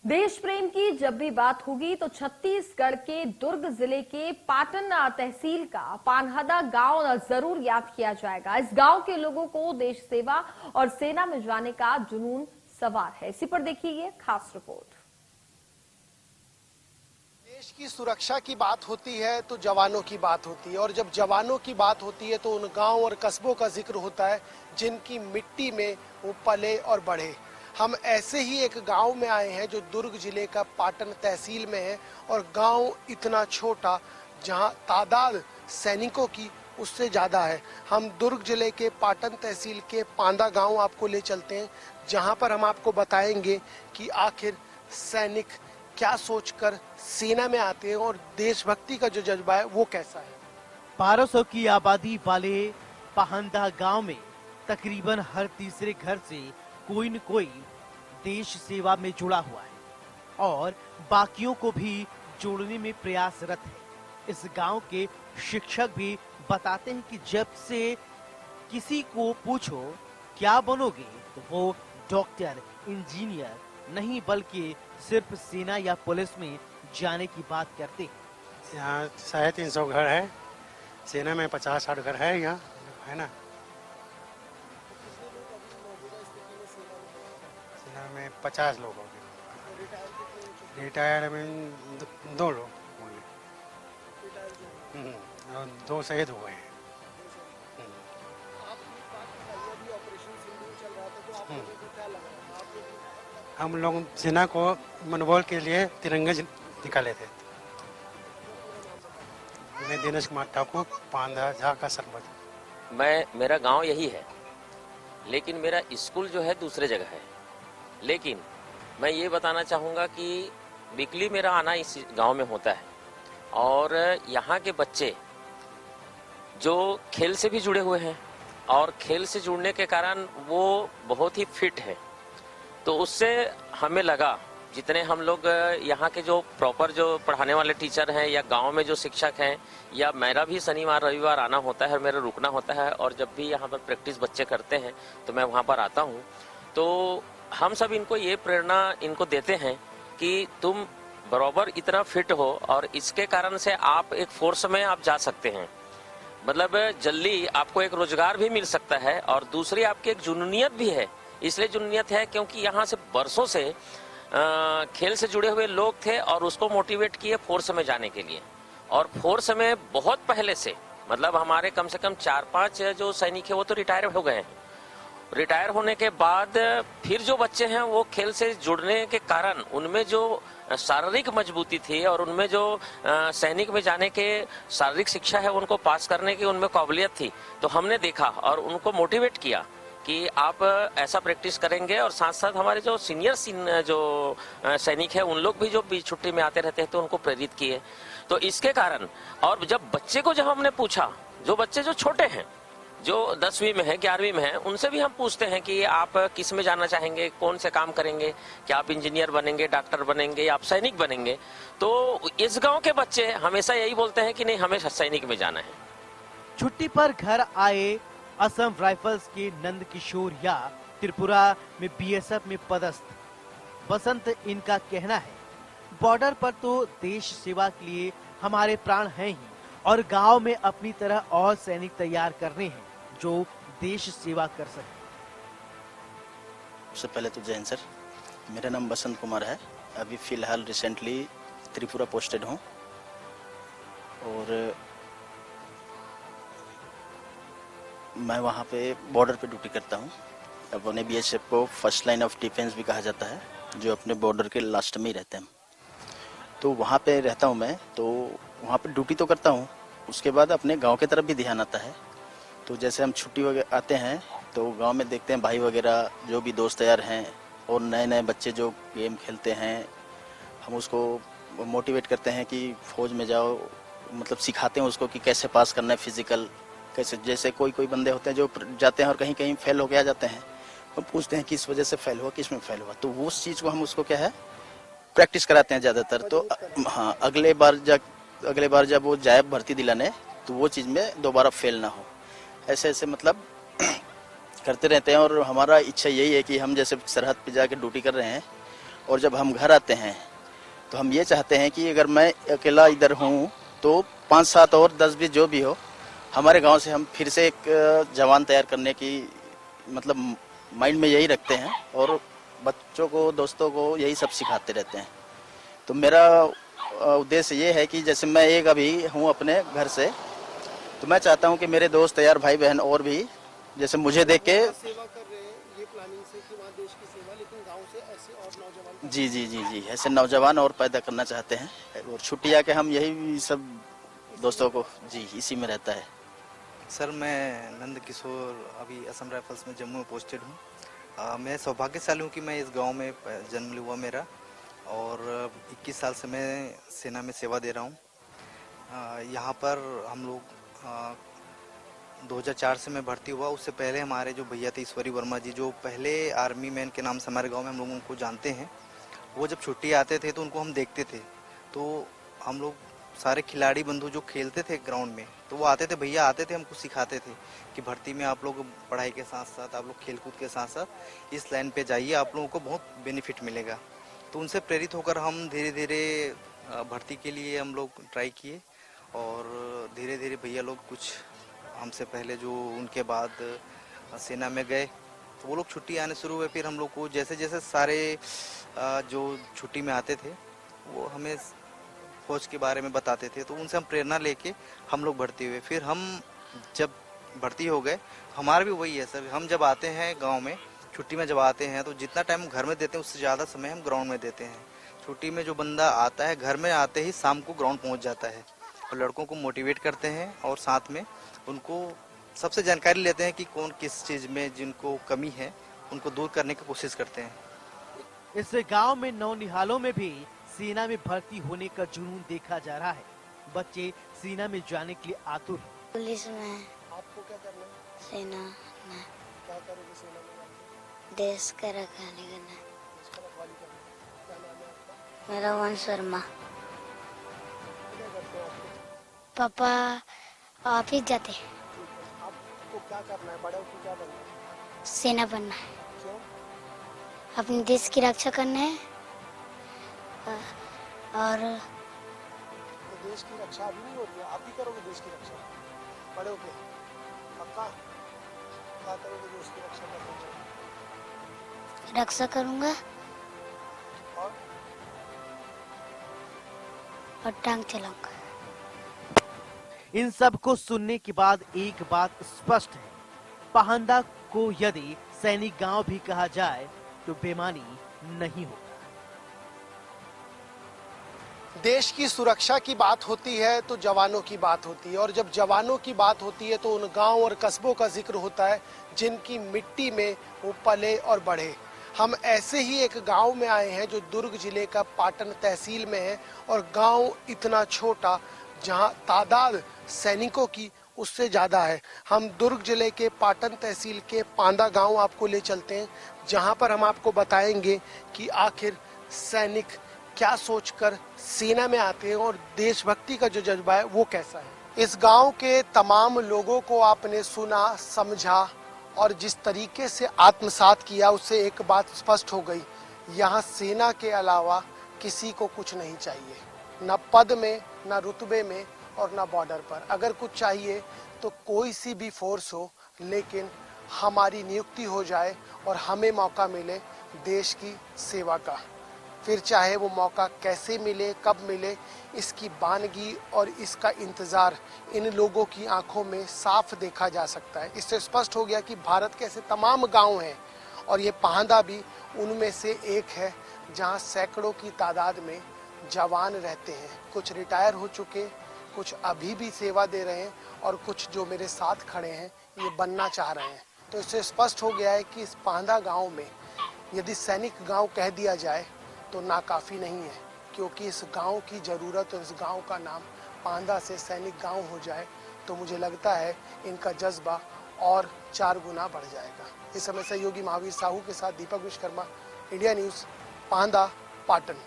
देश प्रेम की जब भी बात होगी तो छत्तीसगढ़ के दुर्ग जिले के पाटन तहसील का पानहदा गांव जरूर याद किया जाएगा। इस गांव के लोगों को देश सेवा और सेना में जाने का जुनून सवार है। इसी पर देखिए ये खास रिपोर्ट। देश की सुरक्षा की बात होती है तो जवानों की बात होती है, और जब जवानों की बात होती है तो उन गांव और कस्बों का जिक्र होता है जिनकी मिट्टी में वो पले और बढ़े। हम ऐसे ही एक गांव में आए हैं जो दुर्ग जिले का पाटन तहसील में है, और गांव इतना छोटा जहां तादाद सैनिकों की उससे ज़्यादा है। हम दुर्ग जिले के पाटन तहसील के पांदा गांव आपको ले चलते हैं, जहां पर हम आपको बताएंगे कि आखिर सैनिक क्या सोचकर सेना में आते हैं और देशभक्ति का जो जज्बा है वो कैसा है। 1200 की आबादी वाले पाहंदा गांव में तकरीबन हर तीसरे घर से कोई न कोई देश सेवा में जुड़ा हुआ है और बाकियों को भी जोड़ने में प्रयासरत है। इस गांव के शिक्षक भी बताते हैं कि जब से किसी को पूछो क्या बनोगे तो वो डॉक्टर, इंजीनियर नहीं बल्कि सिर्फ सेना या पुलिस में जाने की बात करते हैं। यहाँ 350 घर है, सेना में 50-60 घर है यहाँ, है ना। सेना में 50 लोग हो गए, रिटायर में 2 लोग हो गए और 2 शहीद हो गए हैं। हम लोग सेना को मनोबल के लिए तिरंगे निकाले थे। मैं दिनेश कुमार ठाकुर, पांदा झा का सरपंच। मेरा गांव यही है, लेकिन मेरा स्कूल जो है दूसरे जगह है। लेकिन मैं ये बताना चाहूँगा कि वीकली मेरा आना इस गांव में होता है, और यहाँ के बच्चे जो खेल से भी जुड़े हुए हैं और खेल से जुड़ने के कारण वो बहुत ही फिट है। तो उससे हमें लगा, जितने हम लोग यहाँ के जो प्रॉपर जो पढ़ाने वाले टीचर हैं या गांव में जो शिक्षक हैं, या मेरा भी शनिवार रविवार आना होता है, मेरा रुकना होता है, और जब भी यहाँ पर प्रैक्टिस बच्चे करते हैं तो मैं वहाँ पर आता हूँ। तो हम सब इनको ये प्रेरणा इनको देते हैं कि तुम बराबर इतना फिट हो और इसके कारण से आप एक फोर्स में आप जा सकते हैं। मतलब जल्दी आपको एक रोजगार भी मिल सकता है, और दूसरी आपकी एक जुनूनियत भी है। इसलिए जुनूनियत है क्योंकि यहाँ से बरसों से खेल से जुड़े हुए लोग थे और उसको मोटिवेट किए फोर्स में जाने के लिए। और फोर्स में बहुत पहले से, मतलब हमारे कम से कम 4-5 जो सैनिक है वो तो रिटायर हो गए हैं। रिटायर होने के बाद फिर जो बच्चे हैं वो खेल से जुड़ने के कारण उनमें जो शारीरिक मजबूती थी और उनमें जो सैनिक में जाने के शारीरिक शिक्षा है उनको पास करने की उनमें काबिलियत थी। तो हमने देखा और उनको मोटिवेट किया कि आप ऐसा प्रैक्टिस करेंगे, और साथ साथ हमारे जो सीनियर जो सैनिक है उन लोग भी जो बीच छुट्टी में आते रहते हैं तो उनको प्रेरित किए। तो इसके कारण, और जब बच्चे को जब हमने पूछा, जो बच्चे जो छोटे हैं, जो 10वीं में है, 11वीं में है, उनसे भी हम पूछते हैं कि आप किस में जाना चाहेंगे, कौन से काम करेंगे, क्या आप इंजीनियर बनेंगे, डॉक्टर बनेंगे या आप सैनिक बनेंगे। तो इस गांव के बच्चे हमेशा यही बोलते हैं कि नहीं, हमें सैनिक में जाना है। छुट्टी पर घर आए असम राइफल्स के नंद किशोर या त्रिपुरा में बीएसएफ में पदस्थ बसंत, इनका कहना है बॉर्डर पर तो देश सेवा के लिए हमारे प्राण हैं ही, और गांव में अपनी तरह और सैनिक तैयार करने हैं जो देश सेवा कर सके। सबसे पहले तो जय हिंद सर, मेरा नाम बसंत कुमार है। अभी फिलहाल रिसेंटली त्रिपुरा पोस्टेड हूँ, और मैं वहाँ पे बॉर्डर पे ड्यूटी करता हूँ। अपने बीएसएफ को फर्स्ट लाइन ऑफ डिफेंस भी कहा जाता है, जो अपने बॉर्डर के लास्ट में ही रहते हैं। तो वहाँ पे रहता हूँ मैं, तो वहाँ पे ड्यूटी तो करता हूँ, उसके बाद अपने गांव की तरफ भी ध्यान आता है। तो जैसे हम छुट्टी वगैरह आते हैं तो गांव में देखते हैं भाई वगैरह जो भी दोस्त यार हैं और नए नए बच्चे जो गेम खेलते हैं, हम उसको मोटिवेट करते हैं कि फौज में जाओ, मतलब सिखाते हैं उसको कि कैसे पास करना है फिजिकल, कैसे। जैसे कोई बंदे होते हैं जो जाते हैं और कहीं कहीं फेल हो के आ जाते हैं, हम पूछते हैं किस वजह से फेल हुआ, किस में फेल हुआ, तो वो चीज़ को हम उसको क्या है प्रैक्टिस कराते हैं ज़्यादातर। तो हाँ, अगले बार जब वो जाए भर्ती दिलाने तो वो चीज़ में दोबारा फेल ना हो, ऐसे ऐसे मतलब करते रहते हैं। और हमारा इच्छा यही है कि हम जैसे सरहद पे जाके ड्यूटी कर रहे हैं और जब हम घर आते हैं तो हम ये चाहते हैं कि अगर मैं अकेला इधर हूँ तो 5-7 और 10-20 जो भी हो, हमारे गांव से हम फिर से एक जवान तैयार करने की मतलब माइंड में यही रखते हैं और बच्चों को, दोस्तों को यही सब सिखाते रहते हैं। तो मेरा उद्देश्य ये है कि जैसे मैं एक अभी हूँ अपने घर से, तो मैं चाहता हूँ कि मेरे दोस्त यार, भाई बहन और भी जैसे मुझे देख के सेवा कर रहे हैं ये प्लानिंग से कि वहाँ देश की सेवा, लेकिन गांव से ऐसे और नौजवान जी ऐसे नौजवान और पैदा करना चाहते हैं। और छुट्टियाँ के हम यही सब दोस्तों को जी इसी में रहता है। सर मैं नंद किशोर अभी असम राइफल्स में जम्मू में पोस्टेड हूँ। मैं सौभाग्यशाली हूँ कि मैं इस गांव में जन्म हुआ मेरा, और 21 साल से मैं सेना में सेवा दे रहा हूँ। यहाँ पर हम लोग 2004 से मैं भर्ती हुआ। उससे पहले हमारे जो भैया थे ईश्वरी वर्मा जी, जो पहले आर्मी मैन के नाम से हमारे गांव में हम लोगों को जानते हैं, वो जब छुट्टी आते थे तो उनको हम देखते थे। तो हम लोग सारे खिलाड़ी बंधु जो खेलते थे ग्राउंड में, तो वो आते थे, भैया आते थे, हमको सिखाते थे कि भर्ती में आप लोग पढ़ाई के साथ साथ आप लोग खेलकूद के साथ साथ इस लाइन पे जाइए, आप लोगों को बहुत बेनिफिट मिलेगा। तो उनसे प्रेरित होकर हम धीरे धीरे भर्ती के लिए हम लोग ट्राई किए, और धीरे धीरे भैया लोग कुछ हमसे पहले जो उनके बाद सेना में गए, तो वो लोग छुट्टी आने शुरू हुए। फिर हम लोग को जैसे जैसे सारे जो छुट्टी में आते थे वो हमें फौज के बारे में बताते थे, तो उनसे हम प्रेरणा लेके हम लोग भर्ती हुए। फिर हम जब भर्ती हो गए, हमारा भी वही है सर, हम जब आते हैं गांव में छुट्टी में जब आते हैं तो जितना टाइम घर में देते हैं उससे ज़्यादा समय हम ग्राउंड में देते हैं। छुट्टी में जो बंदा आता है घर में आते ही शाम को ग्राउंड पहुंच जाता है, और लड़कों को मोटिवेट करते हैं और साथ में उनको सबसे जानकारी लेते हैं कि कौन किस चीज़ में जिनको कमी है उनको दूर करने की कोशिश करते हैं। इस गांव में नौनिहालों में भी सेना में भर्ती होने का जुनून देखा जा रहा है। बच्चे सेना में जाने के लिए आतुर हैं। पुलिस में। आपको क्या करना है? सेना में। क्या करोगे सेना में जाके? देश का रखवाली करना। देश का रखवाली करना। क्या नाम है आपका? मेरा वंश शर्मा। क्या करते हो आप? पापा ऑफिस जाते। आपको क्या करना है? बड़े होकर क्या बनना है? सेना बनना है। क्यों? अपने देश की रक्षा करना है, और तो देश की रक्षा अभी नहीं होती है, आप ही करोगे देश की रक्षा बड़े होके? पक्का? क्या करोगे देश की रक्षा करने के? रक्षा करूंगा और टांग चलाऊंगा। इन सब को सुनने के बाद एक बात स्पष्ट है, पाहंदा को यदि सैनिक गांव भी कहा जाए तो बेमानी नहीं होगा। देश की सुरक्षा की बात होती है तो जवानों की बात होती है, और जब जवानों की बात होती है तो उन गांव और कस्बों का जिक्र होता है जिनकी मिट्टी में वो पले और बढ़े। हम ऐसे ही एक गांव में आए हैं जो दुर्ग जिले का पाटन तहसील में है, और गांव इतना छोटा जहां तादाद सैनिकों की उससे ज़्यादा है। हम दुर्ग जिले के पाटन तहसील के पांदा गांव आपको ले चलते हैं, जहां पर हम आपको बताएंगे कि आखिर सैनिक क्या सोचकर सेना में आते हैं और देशभक्ति का जो जज्बा है वो कैसा है। इस गांव के तमाम लोगों को आपने सुना, समझा और जिस तरीके से आत्मसात किया, उससे एक बात स्पष्ट हो गई, यहाँ सेना के अलावा किसी को कुछ नहीं चाहिए, न पद में, न रुतबे में और न बॉर्डर पर। अगर कुछ चाहिए तो कोई सी भी फोर्स हो, लेकिन हमारी नियुक्ति हो जाए और हमें मौका मिले देश की सेवा का। फिर चाहे वो मौका कैसे मिले, कब मिले, इसकी बानगी और इसका इंतज़ार इन लोगों की आंखों में साफ देखा जा सकता है। इससे स्पष्ट हो गया कि भारत के ऐसे तमाम गांव हैं, और ये पाहंदा भी उनमें से एक है, जहां सैकड़ों की तादाद में जवान रहते हैं। कुछ रिटायर हो चुके, कुछ अभी भी सेवा दे रहे हैं, और कुछ जो मेरे साथ खड़े हैं ये बनना चाह रहे हैं। तो इससे स्पष्ट हो गया है कि इस पाहंदा गाँव में यदि सैनिक गाँव कह दिया जाए तो नाकाफ़ी नहीं है, क्योंकि इस गांव की ज़रूरत और इस गांव का नाम पांदा से सैनिक गांव हो जाए तो मुझे लगता है इनका जज्बा और 4 गुना बढ़ जाएगा। इस समय सहयोगी महावीर साहू के साथ दीपक विश्वकर्मा, इंडिया न्यूज़, पांदा, पाटन।